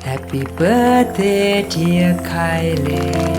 Happy birthday, dear Kylie.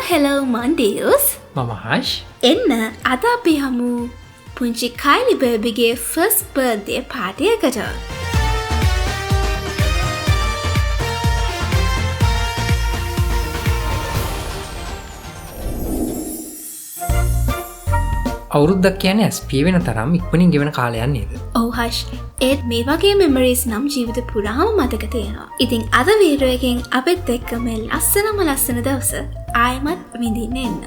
Hello මන්ඩියස් මම හර්ෂ් එන්න අද අපි හමු පුංචි කයිලි බේබිගේ ෆස්ට් බර්ත්ඩේ පාටියකට. අවුරුද්දක් කියන්නේ SP වෙන තරම් ඉක්මනින් ගෙවන කාලයක් නේද? ඔව් හර්ෂ්, ඒත් මේ වගේ මෙමරීස් නම් ජීවිත පුරාම මතක තියෙනවා. ඉතින් අද වීඩියෝ එකෙන් අපිත් එක්ක මේ ලස්සන දවස ආයෙමත් විඳින්න එන්න.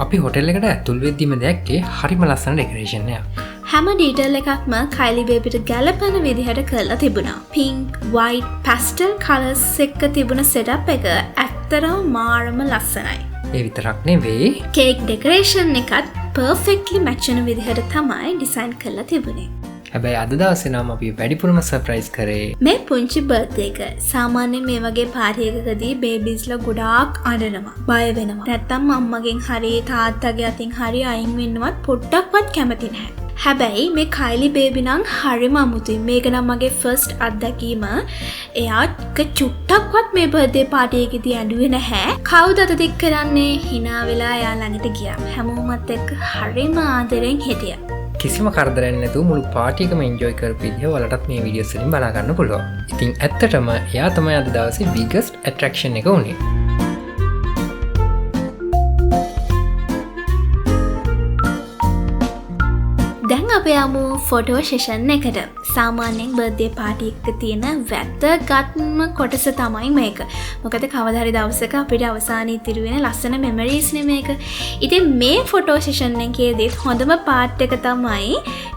අපි හොටෙල් එකට ඇතුල් වෙද්දිම දැක්කේ හරිම ලස්සන ඩෙකරේෂන් එකක්. හැම ඩීටේල් එකක්ම කයිලි බේබිට ගැලපෙන විදිහට කරලා තිබුණා. පින්ක්, වයිට්, පැස්ටල් කලර්ස් එක්ක තිබුණ සෙටප් එක ඇත්තටම මාරම ලස්සනයි. ඒ විතරක් නෙවෙයි, කේක් ඩෙකරේෂන් එකත් පර්ෆෙක්ට්ලි මැච් වෙන විදිහට තමයි ඩිසයින් කරලා තිබුණේ. හැබැයි අද දවසේ නම් අපි වැඩිපුරම සර්ප්‍රයිස් කරේ මේ පුංචි බර්ත්ඩේ එක. සාමාන්‍යයෙන් මේ වගේ පාටි එකකදී බේබීස්ලා ගොඩාක් අඬනවා, බය වෙනවා. නැත්තම් අම්මගෙන් හරි තාත්තගේ අතින් හරි අයින් වෙන්නවත් පොඩ්ඩක්වත් කැමති නැහැ. හැබැයි මේ කයිලි බේබි නම් හරිම අමුතුයි. මේක නම් මගේ ෆස්ට් අත්දැකීම. එයාට චුට්ටක්වත් මේ බර්ත්ඩේ පාටි එකේදී ඇඬුවේ නැහැ. කවුද අත දික් කරන්නේ? hina වෙලා එයා ළඟට ගියා. හැමෝමත් එක්ක හරිම ආදරෙන් හිටියා. කිසිම කරදරයක් නැතුව මුළු පාටි එකම එන්ජොයි කරපු විදිහ ඔයාලටත් මේ වීඩියෝස් වලින් බලා ගන්න පුළුවන්. ඉතින් ඇත්තටම එයා තමයි අද දවසේ biggest attraction එක උනේ. දැන් අපි යමු ෆොටෝ සෙෂන් එකට. සාමාන්‍යයෙන් බර්ත්ඩේ පාටි එකක තියෙන වැදගත්ම කොටස තමයි මේක. මොකද කවදා හරි දවසක අපිට අවසානයේ ඉතිරි වෙන ලස්සන මෙමරීස් නේ මේක. ඉතින් මේ ෆොටෝ සෙෂන් එකේදී හොඳම පාර්ට් එක තමයි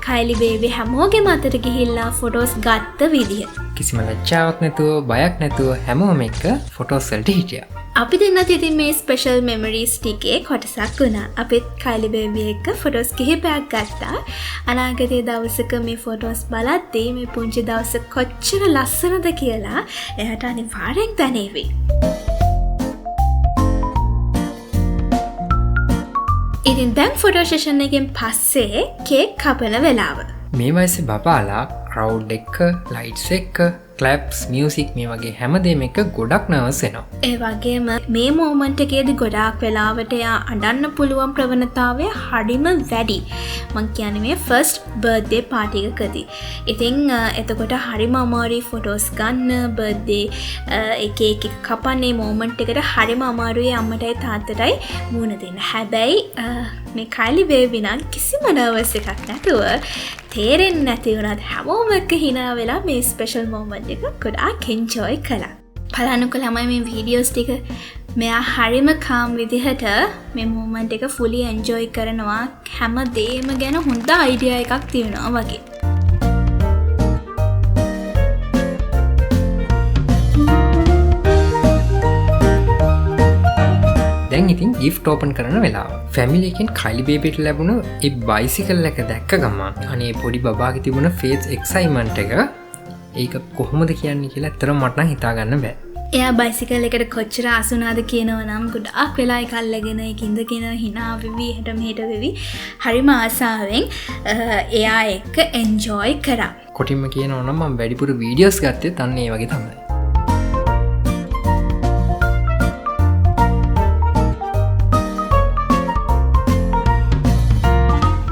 කයිලි බේබි හැමෝගෙම අතට ගිහිල්ලා ෆොටෝස් ගත්ත විදිය. කිසිම ලැජ්ජාවක් නැතුව, බයක් නැතුව හැමෝම එක්ක ෆොටෝස් වලට හිටියා. අපි දෙන්නත් ඉතින් මේ ස්පෙෂල් මෙමරීස් ටිකේ කොටසක් වුණා. අපිත් කයිලි බේබි එක්ක ෆොටෝස් කිහිපයක් ගත්තා. අනාගතයේ දවසක මේ ෆොටෝස් බලද්දී මේ පුංචි දවස කොච්චර ලස්සනද කියලා එයාට අනිවාර්යෙන් දැනේවි. ඉතින් දැන් ෆොටෝ සෙෂන් එකෙන් පස්සේ කේක් කපන වෙලාව. මේ වයසේ බබාලා ක්‍රවුඩ් එක, ලයිට්ස් එක, ක්ලැප්ස්, මියුසික් මේ වගේ හැමදේම එක ගොඩක් නර්වස් වෙනවා. ඒ වගේම මේ මෝමන්ට් එකේදී ගොඩාක් වෙලාවට එයා අඬන්න පුළුවන් ප්‍රවණතාවය හරිම වැඩි. මං කියන්නේ මේ ෆස්ට් බර්ත්ඩේ පාටි එකකදී. ඉතින් එතකොට හරිම අමාරුයි ෆොටෝස් ගන්න, බර්ත්ඩේ කේක් එක කපන්නේ මෝමන්ට් එකට හරිම අමාරුයි අම්මටයි තාත්තටයි මුණ දෙන්න. හැබැයි මේ කයිලි බේබි නම් කිසිම නර්වස් එකක් නැතුව තේරෙන්නේ නැති වුණත් හැමෝම එක්ක hina වෙලා මේ ස්පෙෂල් මොමන්ට් එක ගොඩාක් එන්ජොයි කළා. බලන්නකෝ ළමයි මේ වීඩියෝස් ටික. මෙයා හරිම කාම් විදිහට මේ මොමන්ට් එක ෆුලි එන්ජොයි කරනවා. හැම දෙයක්ම ගැන හොඳ අයිඩියා එකක් තියෙනවා වගේ. දැන් ඉතින් gift open කරන වෙලාව. ෆැමිලි එකෙන් කයිලි බේබිට ලැබුණ ඒ බයිසිකල් එක දැක්ක ගමන් අනේ පොඩි බබාගේ තිබුණ ෆේස් එක්සයිට්මන්ට් එක ඒක කොහොමද කියන්නේ කියලා ඇත්තටම මට නම් හිතා ගන්න බෑ. එයා බයිසිකල් එකට කොච්චර අසුනාද කියනව නම් ගොඩාක් වෙලා එකල්ලගෙන ඉඳගෙන හිනා වෙවි හෙට මෙහෙට වෙවි හරිම ආසාවෙන් එයා එක්ක එන්ජොයි කරා. කොටින්ම කියනවා නම් මම වැඩිපුර වීඩියෝස් ගත්තේ අන්න ඒ වගේ තමයි.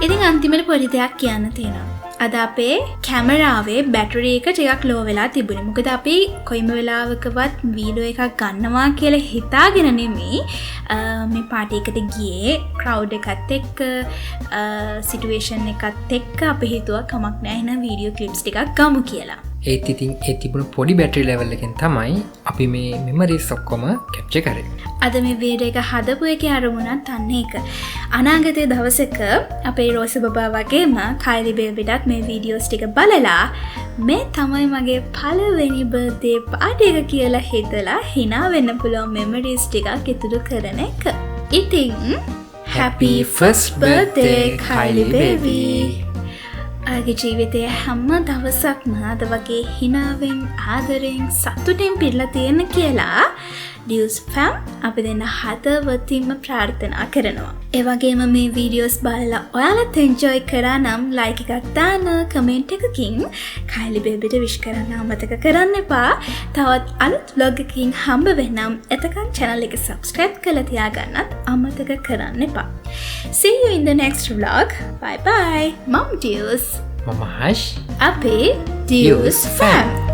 ඉතින් අන්තිමට පොඩි දෙයක් කියන්න තියෙනවා. අද අපේ කැමරාවේ බැටරි එක ටිකක් ලෝ වෙලා තිබුණේ. මොකද අපි කොයිම වෙලාවකවත් වීඩියෝ එකක් ගන්නවා කියලා හිතාගෙන නෙමෙයි මේ පාටි එකට ගියේ. ක්‍රවුඩ් එකත් එක්ක සිටුේෂන් එකත් එක්ක අපි හිතුවා කමක් නැහැ එහෙනම් වීඩියෝ ක්ලිප්ස් ටිකක් ගමු කියලා. ඒත් ඉතින් ඒ තිබුණ පොඩි බැටරි ලෙවල් එකෙන් තමයි අපි මේ මෙමරිස් ඔක්කොම කැප්චර් කරේ. අද මේ වීඩියෝ එක හදපු එකේ අරමුණත් අන්න ඒක. අනාගතයේ දවසක අපේ රෝස බබා වගේම කයිලි බේබිටත් මේ වීඩියෝස් ටික බලලා මේ තමයි මගේ පළවෙනි බර්ත්ඩේ පාටි එක කියලා හිතලා hina වෙන්න පුළුවන් මෙමරිස් ටිකක් ඉතුරු කරන එක. ඉතින් happy first birthday Kylie baby. ආගේ ජීවිතයේ හැම දවසක්ම අද වගේ හිනාවෙන් ආදරෙන් සතුටින් පිරලා තියෙන කියලා ඩියුස් ෆෑම් අපි දෙන්න හදවතින්ම ප්‍රාර්ථනා කරනවා. ඒ වගේම මේ වීඩියෝස් බලලා ඔයාලත් එන්ජොයි කරා නම් ලයික් එකක් දාන්න, කමෙන්ට් එකකින් කයිලි බේබිට විශ් කරන්න අමතක කරන්න එපා. තවත් අලුත් vlog එකකින් හම්බ වෙන්නම්. එතකන් channel එක subscribe කරලා තියාගන්නත් අමතක කරන්න එපා. See you in the next vlog. Bye bye. මම ඩියුස්. මම හෂ්. අපේ ඩියුස් ෆෑම්.